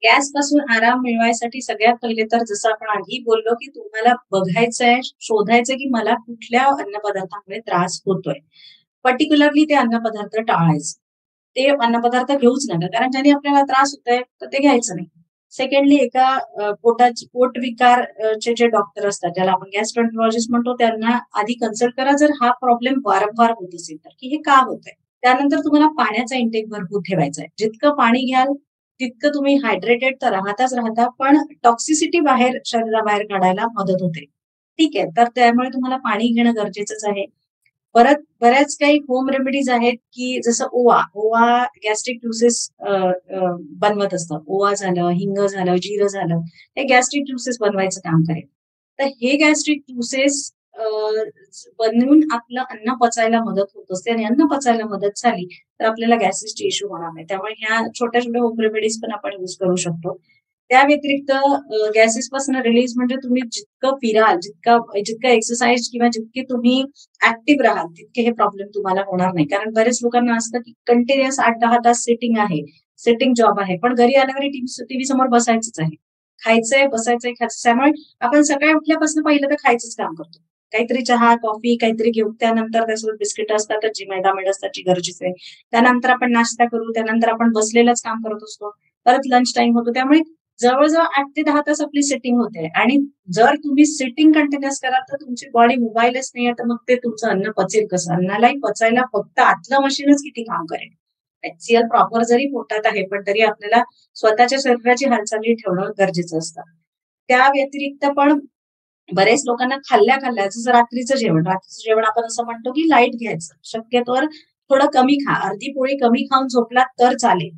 Gas पासून आराम मिळवायसाठी सगळ्यात पहिले तर जसं आपण आधी बोललो, की तुम्हाला बघायचंय, शोधायचंय, की मला कुठल्या अन्नपदार्थामुळे त्रास होतोय. पर्टिक्युलरली ते अन्नपदार्थ टाळायचे. ते अन्नपदार्थ घेऊच नका. कारण ज्याने आपल्याला त्रास होतोय, तर ते घ्यायचं नाही. सेकंडली एका पोटविकार चे जे डॉक्टर असतात, ज्याला आपण गॅस्ट्रोएंटरोलॉजिस्ट म्हणतो, त्यांना आधी कन्सल्ट करा, जर हा प्रॉब्लेम वारंवार होत असेल तर, की हे का होतंय? त्यानंतर तुम्हाला पाण्याचा इंटेक भरपूर ठेवायचा आहे. जितकं पाणी घ्याल, तितकं तुम्ही हायड्रेटेड तर राहता, पण टॉक्सिसिटी बाहेर शरीराबाहेर काढायला मदत होते. ठीक आहे, तर त्यामुळे तुम्हाला पाणी घेणं गरजेचंच आहे. परत बऱ्याच काही होम रेमेडीज आहेत, की जसं ओवा. ओवा गॅस्ट्रिक ज्युसेस बनवत असतं. ओवा झालं, हिंग झालं, जिरं झालं, हे गॅस्ट्रिक ज्युसेस बनवायचं काम करेल. तर हे गॅस्ट्रिक ज्युसेस बनवून आपलं अन्न पचायला मदत होत असते आणि अन्न पचायला मदत झाली, तर आपल्याला गॅसेसचे इश्यू होणार नाही. त्यामुळे ह्या छोट्या-छोट्या होम रेमेडीज पण आपण यूज करू शकतो. त्या व्यतिरिक्त गॅसेसपासून रिलीज म्हणजे तुम्ही जितकं फिराल, जितकं एक्सरसाइज किंवा जितके तुम्ही ॲक्टिव्ह राहाल, तितके हे प्रॉब्लेम तुम्हाला होणार नाही. कारण बरेच लोकांना असतं, की कंटिन्युअस 8-10 तास सिटिंग आहे, सिटिंग जॉब आहे. पण घरी आल्यावर टीव्ही समोर बसायचंच आहे. खायचंय, बसायचंय, खायचं. त्यामुळे आपण सकाळी उठल्यापासून पहिलं तर खायचंच काम करतो. काहीतरी चहा, कॉफी काहीतरी घेऊ. त्यानंतर त्यासोबत बिस्किट असतात, जी मैदा असतात, जी गरजेचं आहे. त्यानंतर आपण नाश्ता करू. त्यानंतर आपण बसलेलंच काम करत असतो. परत लंच टाईम होतो. त्यामुळे जवळ-जवळ 8 ते 10 तास आपली सिटिंग होते आणि जर तुम्ही सिटिंग कंटिन्युअस कराल, तर तुमची बॉडी मोबाईलच नाहीये, तर मग ते तुमचं अन्न पचेल कसं? अन्नालाही पचायला फक्त आतलं मशीनच किती काम करेल. HCl प्रॉपर जरी पोटात आहे, पण तरी आपल्याला स्वतःच्या शरीराची हालचाली ठेवणं गरजेचं असतं. त्या व्यतिरिक्त पण बरेच लोकांना खाल्ल्या-खाल्ल्या जसं रात्रीचं जेवण आपण असं म्हणतो, की लाईट घ्यायचं. शक्यतोवर थोडं कमी खा. अर्धी पोळी कमी खाऊन झोपलात तर चालेल.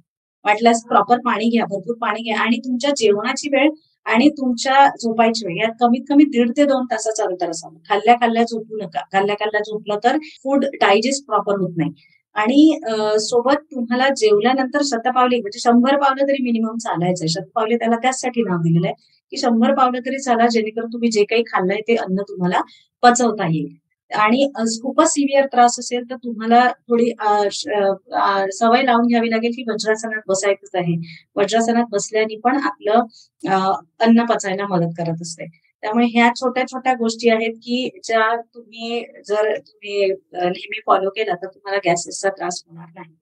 वाटल्यास प्रॉपर पाणी घ्या, भरपूर पाणी घ्या आणि तुमच्या जेवणाची वेळ आणि तुमच्या झोपायची वेळ यात कमीत कमी 1.5 ते 2 तासाचं अंतर असावं. खाल्ल्या-खाल्ल्या झोपू नका. खाल्ल्या-खाल्ल्या झोपलं तर फूड डायजेस्ट प्रॉपर होत नाही. आणि सोबत तुम्हाला जेवल्यानंतर शतपावली म्हणजे 100 पावलं तरी मिनिमम चालायचंय. शतपावली त्याला त्याचसाठी नाव दिलेलं आहे, की 100 पावलं तरी चाला जेणेकरून तुम्ही जे काही खाल्लंय ते अन्न तुम्हाला पचवता येईल. आणि खूपच सिव्हिअर त्रास असेल तर तुम्हाला थोडी सवय लावून घ्यावी लागेल, की वज्रासनात बसायचंच आहे. वज्रासनात बसल्याने पण आपलं अन्न पचायला मदत करत असते. त्यामुळे ह्या छोट्या-छोट्या गोष्टी आहेत, की ज्या तुम्ही जर नेहमी फॉलो केल्या तर तुम्हाला गॅसेसचा त्रास होणार नाही.